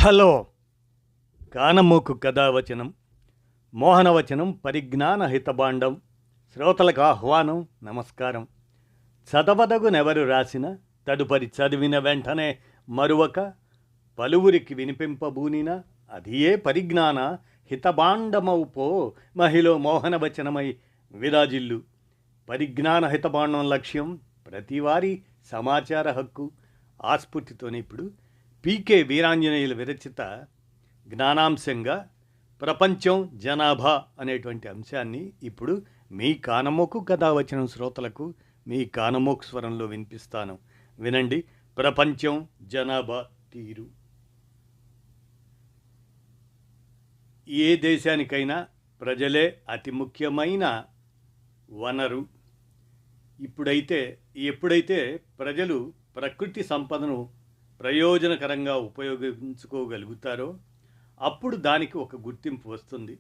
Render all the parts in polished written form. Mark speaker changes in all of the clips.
Speaker 1: Hello కానమోకు కథావచనం మోహనవచనం పరిజ్ఞాన హితబాండం శ్రోతలకు ఆహ్వానం నమస్కారం. చదవదగునెవరు రాసిన తదుపరి చదివిన వెంటనే మరువక పలువురికి వినిపింపబూనిన అది ఏ పరిజ్ఞాన హితబాండమవు పో మహిళ మోహనవచనమై విరాజిల్లు. పరిజ్ఞాన హితబాండం లక్ష్యం ప్రతివారీ సమాచార హక్కు. ఆస్ఫూర్తితోనే ఇప్పుడు పీకే వీరాంజనేయుల విరచిత జ్ఞానాంశంగా ప్రపంచం జనాభా అనేటువంటి అంశాన్ని ఇప్పుడు మీ కానమోకు కథావచనం శ్రోతలకు మీ కానమోకు స్వరంలో వినిపిస్తాను. వినండి. ప్రపంచం జనాభా తీరు. ఏ దేశానికైనా ప్రజలే అతి ముఖ్యమైన వనరు. ఎప్పుడైతే ప్రజలు ప్రకృతి సంపదను ప్రయోజనకరంగా ఉపయోగించుకోగలుగుతారో అప్పుడు దానికి ఒక గుర్తింపు వస్తుంది.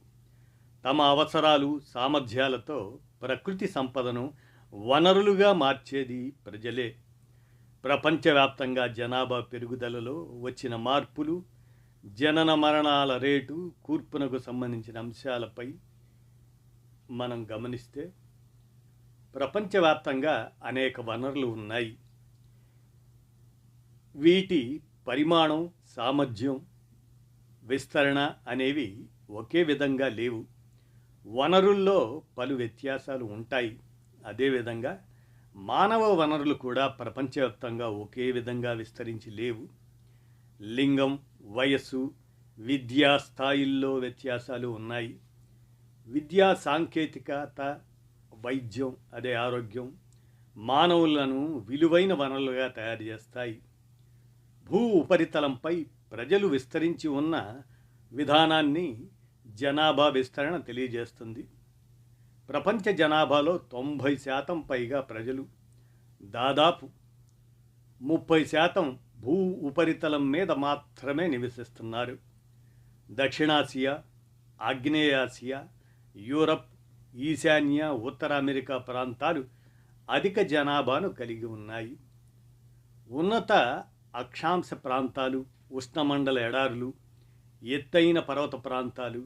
Speaker 1: తమ అవసరాలు సామర్థ్యాలతో ప్రకృతి సంపదను వనరులుగా మార్చేది ప్రజలే. ప్రపంచవ్యాప్తంగా జనాభా పెరుగుదలలో వచ్చిన మార్పులు, జనన మరణాల రేటు, కూర్పునకు సంబంధించిన అంశాలపై మనం గమనిస్తే ప్రపంచవ్యాప్తంగా అనేక వనరులు ఉన్నాయి. వీటి పరిమాణం, సామర్థ్యం, విస్తరణ అనేవి ఒకే విధంగా లేవు. వనరుల్లో పలు వ్యత్యాసాలు ఉంటాయి. అదేవిధంగా మానవ వనరులు కూడా ప్రపంచవ్యాప్తంగా ఒకే విధంగా విస్తరించి లేవు. లింగం, వయస్సు, విద్యా స్థాయిల్లో వ్యత్యాసాలు ఉన్నాయి. విద్యా సాంకేతికత, వైద్యం ఆరోగ్యం మానవులను విలువైన వనరులుగా తయారు చేస్తాయి. భూ ఉపరితలంపై ప్రజలు విస్తరించి ఉన్న విధానాన్ని జనాభా విస్తరణ తెలియజేస్తుంది. ప్రపంచ జనాభాలో 90% పైగా ప్రజలు, దాదాపు 30% భూ ఉపరితలం మీద మాత్రమే నివసిస్తున్నారు. దక్షిణాసియా, ఆగ్నేయాసియా, యూరప్, ఈశాన్య, ఉత్తర అమెరికా ప్రాంతాలు అధిక జనాభాను కలిగి ఉన్నాయి. ఉన్నత అక్షాంశ ప్రాంతాలు, ఉష్ణమండల ఎడారులు, ఎత్తైన పర్వత ప్రాంతాలు,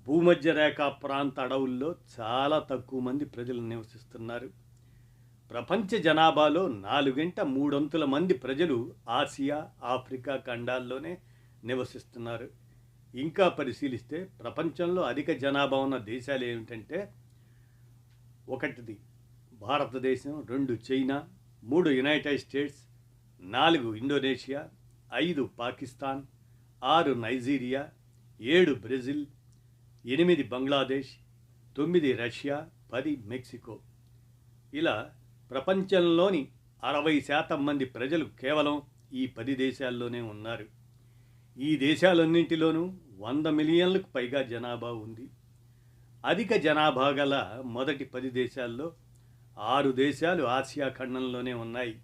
Speaker 1: భూమధ్య రేఖా ప్రాంత అడవుల్లో చాలా తక్కువ మంది ప్రజలు నివసిస్తున్నారు. ప్రపంచ జనాభాలో 4/3 మంది ప్రజలు ఆసియా, ఆఫ్రికా ఖండాల్లోనే నివసిస్తున్నారు. ఇంకా పరిశీలిస్తే ప్రపంచంలో అధిక జనాభా ఉన్న దేశాలు ఏమిటంటే 1 భారతదేశం, 2 China, 3 United states, 4 Indonesia, 5 Pakistan, 6 Nigeria, 7 Brazil, 8 Bangladesh, 9 Russia, 10 Mexico. ఇలా ప్రపంచంలోని 60% మంది ప్రజలు కేవలం ఈ 10 దేశాల్లోనే ఉన్నారు. ఈ దేశాలన్నింటిలోనూ 100 మిలియన్లకు పైగా జనాభా ఉంది. అధిక జనాభా గల మొదటి 10 దేశాల్లో 6 దేశాలు ఆసియా ఖండంలోనే ఉన్నాయి.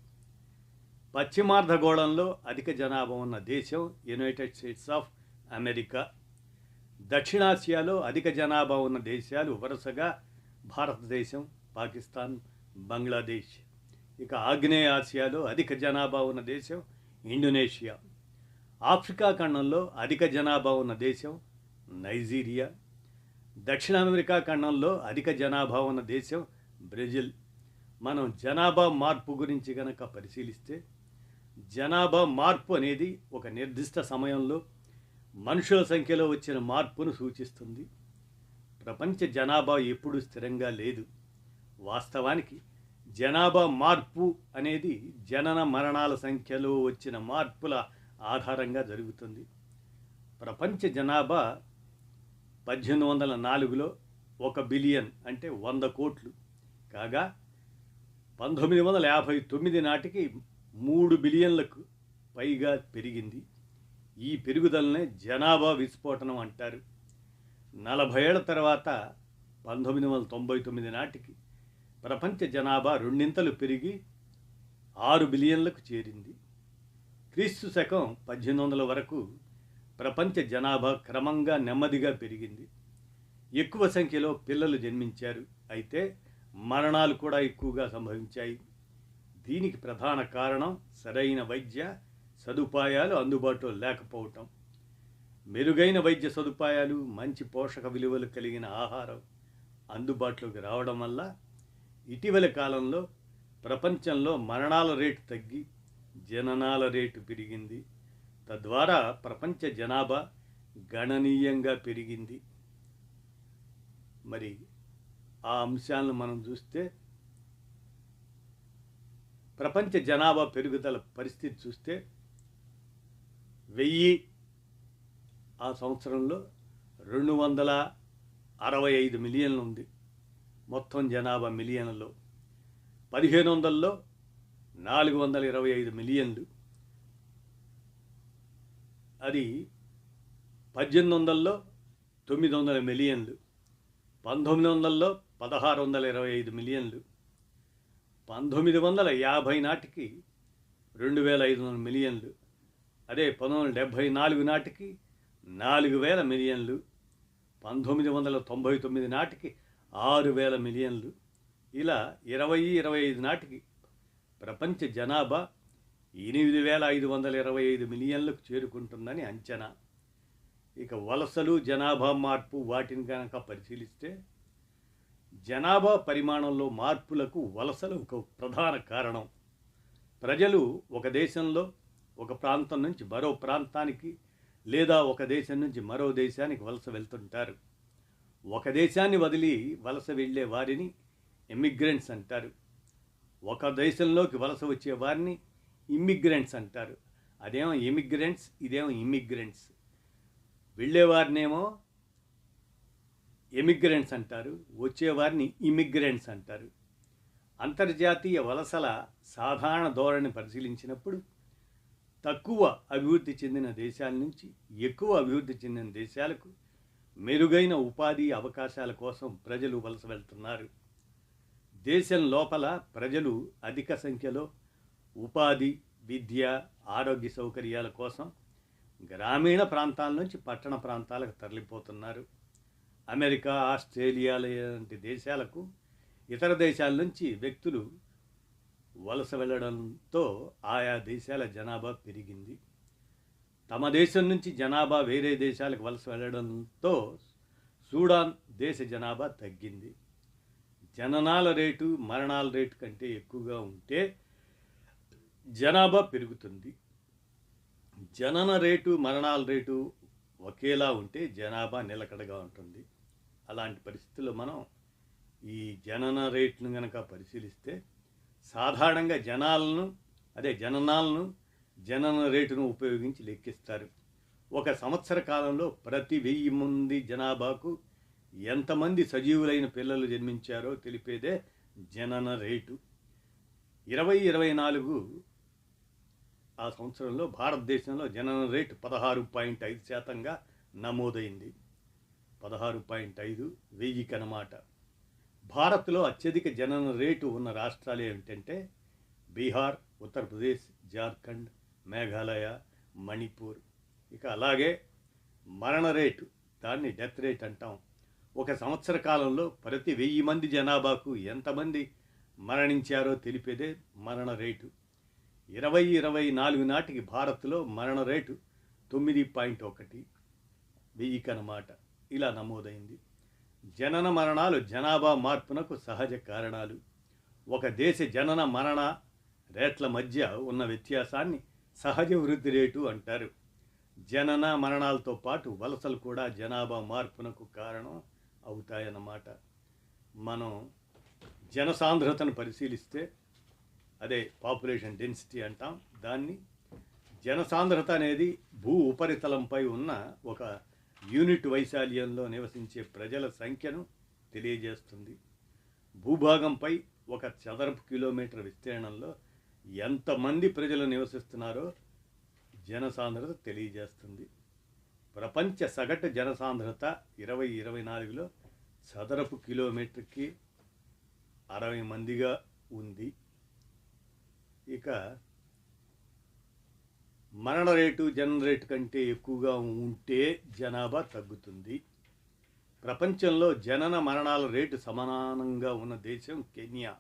Speaker 1: పశ్చిమార్ధగోళంలో అధిక జనాభా ఉన్న దేశం యునైటెడ్ స్టేట్స్ ఆఫ్ అమెరికా. దక్షిణాసియాలో అధిక జనాభా ఉన్న దేశాలు వరుసగా భారతదేశం, పాకిస్తాన్, బంగ్లాదేశ్. ఇక ఆగ్నేయ ఆసియాలో అధిక జనాభా ఉన్న దేశం ఇండోనేషియా. ఆఫ్రికా ఖండంలో అధిక జనాభా ఉన్న దేశం నైజీరియా. దక్షిణ అమెరికా ఖండంలో అధిక జనాభా ఉన్న దేశం బ్రెజిల్. మనం జనాభా మార్పు గురించి కనుక పరిశీలిస్తే జనాభా మార్పు అనేది ఒక నిర్దిష్ట సమయంలో మనుషుల సంఖ్యలో వచ్చిన మార్పును సూచిస్తుంది. ప్రపంచ జనాభా ఎప్పుడూ స్థిరంగా లేదు. వాస్తవానికి జనాభా మార్పు అనేది జనన మరణాల సంఖ్యలో వచ్చిన మార్పుల ఆధారంగా జరుగుతుంది. ప్రపంచ జనాభా 1804లో 1 బిలియన్ అంటే 100 కోట్లు కాగా 1959 నాటికి 3 బిలియన్లకు పైగా పెరిగింది. ఈ పెరుగుదలనే జనాభా విస్ఫోటనం అంటారు. 40 ఏళ్ల తర్వాత 1999 నాటికి ప్రపంచ జనాభా 2 పెరిగి 6 బిలియన్లకు చేరింది. క్రీస్తు శకం 1800 వరకు ప్రపంచ జనాభా క్రమంగా నెమ్మదిగా పెరిగింది. ఎక్కువ సంఖ్యలో పిల్లలు జన్మించారు. అయితే మరణాలు కూడా ఎక్కువగా సంభవించాయి. దీనికి ప్రధాన కారణం సరైన వైద్య సదుపాయాలు అందుబాటులో లేకపోవటం. మెరుగైన వైద్య సదుపాయాలు, మంచి పోషక విలువలు కలిగిన ఆహారం అందుబాటులోకి రావడం వల్ల ఇటీవలి కాలంలో ప్రపంచంలో మరణాల రేటు తగ్గి జననాల రేటు పెరిగింది. తద్వారా ప్రపంచ జనాభా గణనీయంగా పెరిగింది. మరి ఆ అంశాలను మనం చూస్తే ప్రపంచ జనాభా పెరుగుదల పరిస్థితి చూస్తే 1000 ఆ సంవత్సరంలో 265 మిలియన్లు ఉంది మొత్తం జనాభా మిలియన్లలో. 1500లో 425 మిలియన్లు. అది 1800లో 900 మిలియన్లు. 1900లో 1625 మిలియన్లు. 1950 నాటికి 2500 మిలియన్లు. అదే 1974 నాటికి 4000 మిలియన్లు. 1999 నాటికి 6000 మిలియన్లు. ఇలా 2025 నాటికి ప్రపంచ జనాభా 8525 మిలియన్లకు చేరుకుంటుందని అంచనా. ఇక వలసలు, జనాభా మార్పు వాటిని కనుక పరిశీలిస్తే జనాభా పరిమాణంలో మార్పులకు వలసలు ఒక ప్రధాన కారణం. ప్రజలు ఒక దేశంలో ఒక ప్రాంతం నుంచి మరో ప్రాంతానికి లేదా ఒక దేశం నుంచి మరో దేశానికి వలస వెళ్తుంటారు. ఒక దేశాన్ని వదిలి వలస వెళ్ళే వారిని ఎమిగ్రెంట్స్ అంటారు. ఒక దేశంలోకి వలస వచ్చే వారిని ఇమ్మిగ్రెంట్స్ అంటారు. అదేమో ఎమిగ్రెంట్స్, ఇదేమో ఇమ్మిగ్రెంట్స్. వెళ్ళేవారినేమో ఎమిగ్రెంట్స్ అంటారు, వచ్చేవారిని ఇమిగ్రెంట్స్ అంటారు. అంతర్జాతీయ వలసల సాధారణ ధోరణి పరిశీలించినప్పుడు తక్కువ అభివృద్ధి చెందిన దేశాల నుంచి ఎక్కువ అభివృద్ధి చెందిన దేశాలకు మెరుగైన ఉపాధి అవకాశాల కోసం ప్రజలు వలస వెళ్తున్నారు. దేశం లోపల ప్రజలు అధిక సంఖ్యలో ఉపాధి, విద్య, ఆరోగ్య సౌకర్యాల కోసం గ్రామీణ ప్రాంతాల నుంచి పట్టణ ప్రాంతాలకు తరలిపోతున్నారు. అమెరికా, ఆస్ట్రేలియా లాంటి దేశాలకు ఇతర దేశాల నుంచి వ్యక్తులు వలస వెళ్ళడంతో ఆయా దేశాల జనాభా పెరిగింది. తమ దేశం నుంచి జనాభా వేరే దేశాలకు వలస వెళ్ళడంతో సూడాన్ దేశ జనాభా తగ్గింది. జననాల రేటు మరణాల రేటు కంటే ఎక్కువగా ఉంటే జనాభా పెరుగుతుంది. జనన రేటు మరణాల రేటు ఒకేలా ఉంటే జనాభా నిలకడగా ఉంటుంది. అలాంటి పరిస్థితుల్లో మనం ఈ జనన రేట్ను కనుక పరిశీలిస్తే సాధారణంగా జననాలను జనన రేటును ఉపయోగించి లెక్కిస్తారు. ఒక సంవత్సర కాలంలో ప్రతి 1000 మంది జనాభాకు ఎంతమంది సజీవులైన పిల్లలు జన్మించారో తెలిపేదే జనన రేటు. 2024 ఆ సంవత్సరంలో భారతదేశంలో జనన రేటు 16.5%గా నమోదైంది. 16.5 1000కి అన్నమాట. భారత్లో అత్యధిక జనన రేటు ఉన్న రాష్ట్రాలు ఏమిటంటే బీహార్, ఉత్తరప్రదేశ్, జార్ఖండ్, మేఘాలయ, మణిపూర్. ఇక అలాగే మరణ రేటు, దాన్ని డెత్ రేట్ అంటాం. ఒక సంవత్సర కాలంలో ప్రతి 1000 మంది జనాభాకు ఎంతమంది మరణించారో తెలిపేదే మరణ రేటు. 2024 నాటికి భారత్లో మరణ రేటు 9.1 1000కి అన్నమాట. ఇలా నమోదైంది. జనన మరణాలు జనాభా మార్పునకు సహజ కారణాలు. ఒక దేశ జనన మరణ రేట్ల మధ్య ఉన్న వ్యత్యాసాన్ని సహజ వృద్ధి రేటు అంటారు. జనన మరణాలతో పాటు వలసలు కూడా జనాభా మార్పునకు కారణం అవుతాయన్నమాట. మనం జనసాంద్రతను పరిశీలిస్తే అదే పాపులేషన్ డెన్సిటీ అంటాం. దాన్ని జనసాంద్రత అనేది భూ ఉపరితలంపై ఉన్న ఒక యూనిట్ వైశాల్యంలో నివసించే ప్రజల సంఖ్యను తెలియజేస్తుంది. భూభాగంపై ఒక చదరపు కిలోమీటర్ విస్తీర్ణంలో ఎంతమంది ప్రజలు నివసిస్తున్నారో జనసాంద్రత తెలియజేస్తుంది. ప్రపంచ సగటు జనసాంద్రత 2024లో చదరపు కిలోమీటర్కి 60 మందిగా ఉంది. ఇక మరణ రేటు జనన రేటు కంటే ఎక్కువగా ఉంటే జనాభా తగ్గుతుంది. ప్రపంచంలో జనన మరణాల రేటు సమానంగా ఉన్న దేశం కెన్యా,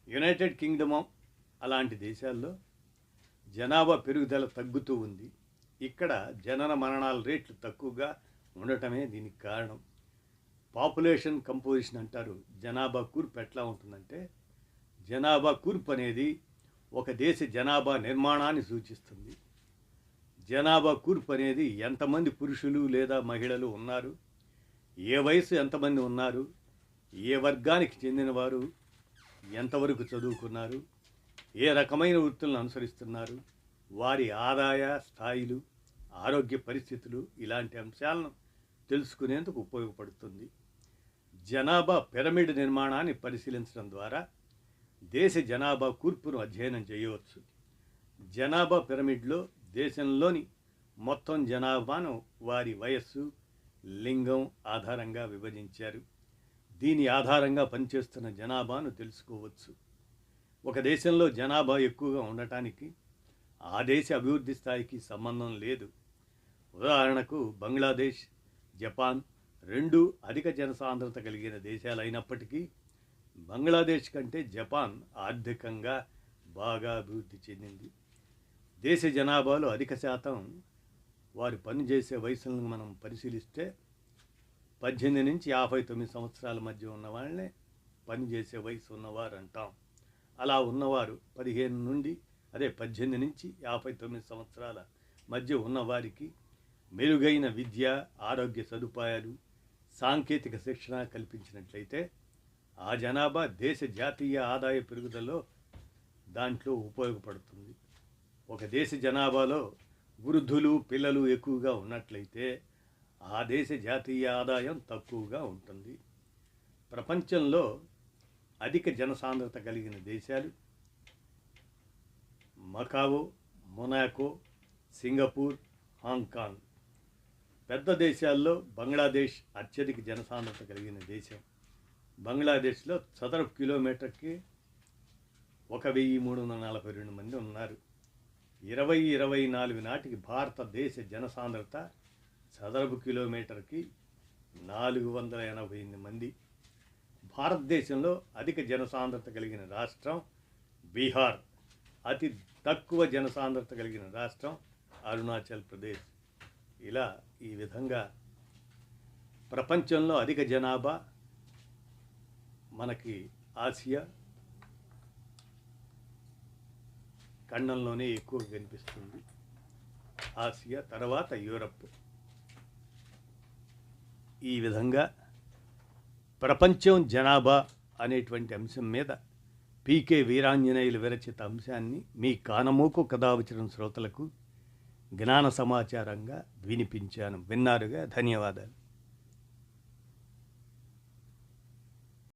Speaker 1: యునైటెడ్ కింగ్డమ్ అలాంటి దేశాల్లో జనాభా పెరుగుదల తగ్గుతూ ఉంది. ఇక్కడ జనన మరణాల రేట్లు తక్కువగా ఉండటమే దీనికి కారణం. పాపులేషన్ కంపోజిషన్ అంటారు. జనాభా కూర్పు ఎట్లా ఉంటుందంటే, జనాభా కూర్పు అనేది ఒక దేశ జనాభా నిర్మాణాన్ని సూచిస్తుంది. జనాభా కూర్పు అనేది ఎంతమంది పురుషులు లేదా మహిళలు ఉన్నారు, ఏ వయసు ఎంతమంది ఉన్నారు, ఏ వర్గానికి చెందినవారు, ఎంతవరకు చదువుకున్నారు, ఏ రకమైన వృత్తులను అనుసరిస్తున్నారు, వారి ఆదాయ స్థాయిలు, ఆరోగ్య పరిస్థితులు, ఇలాంటి అంశాలను తెలుసుకునేందుకు ఉపయోగపడుతుంది. జనాభా పిరమిడ్ నిర్మాణాన్ని పరిశీలించడం ద్వారా దేశ జనాభా కూర్పును అధ్యయనం చేయవచ్చు. జనాభా పిరమిడ్లో దేశంలోని మొత్తం జనాభాను వారి వయస్సు, లింగం ఆధారంగా విభజించారు. దీని ఆధారంగా పనిచేస్తున్న జనాభాను తెలుసుకోవచ్చు. ఒక దేశంలో జనాభా ఎక్కువగా ఉండటానికి ఆ దేశ అభివృద్ధి స్థాయికి సంబంధం లేదు. ఉదాహరణకు బంగ్లాదేశ్, జపాన్ రెండు అధిక జనసాంద్రత కలిగిన దేశాలు అయినప్పటికీ బంగ్లాదేశ్ కంటే జపాన్ ఆర్థికంగా బాగా అభివృద్ధి చెందింది. దేశ జనాభాలో అధిక శాతం వారు పనిచేసే వయసులను మనం పరిశీలిస్తే 18 నుంచి 59 సంవత్సరాల మధ్య ఉన్న వాళ్ళనే పనిచేసే వయసు ఉన్నవారు అంటాం. అలా ఉన్నవారు 18 నుంచి 59 సంవత్సరాల మధ్య ఉన్నవారికి మెరుగైన విద్య, ఆరోగ్య సదుపాయాలు, సాంకేతిక శిక్షణ కల్పించినట్లయితే ఆ జనాభా దేశ జాతీయ ఆదాయ పెరుగుదలలో దాంట్లో ఉపయోగపడుతుంది. ఒక దేశ జనాభాలో వృద్ధులు, పిల్లలు ఎక్కువగా ఉన్నట్లయితే ఆ దేశ జాతీయ ఆదాయం తక్కువగా ఉంటుంది. ప్రపంచంలో అధిక జనసాంద్రత కలిగిన దేశాలు మకావో, మొనాకో, సింగపూర్, హాంకాంగ్. పెద్ద దేశాల్లో బంగ్లాదేశ్ అత్యధిక జనసాంద్రత కలిగిన దేశం. బంగ్లాదేశ్లో చదరపు కిలోమీటర్కి 1342 మంది ఉన్నారు. 2024 నాటికి భారతదేశ జనసాంద్రత చదరపు కిలోమీటర్కి 488 మంది. భారతదేశంలో అధిక జనసాంద్రత కలిగిన రాష్ట్రం బీహార్, అతి తక్కువ జనసాంద్రత కలిగిన రాష్ట్రం అరుణాచల్ ప్రదేశ్. ఇలా ఈ విధంగా ప్రపంచంలో అధిక జనాభా మనకి ఆసియా ఖండంలోనే ఎక్కువగా కనిపిస్తుంది. ఆసియా తర్వాత యూరప్. ఈ విధంగా ప్రపంచం జనాభా అనేటువంటి అంశం మీద పీకే వీరాంజనేయులు విరచిత అంశాన్ని మీ కానమోకు కథావచనం శ్రోతలకు జ్ఞాన సమాచారంగా వినిపించాను. విన్నారుగా. ధన్యవాదాలు.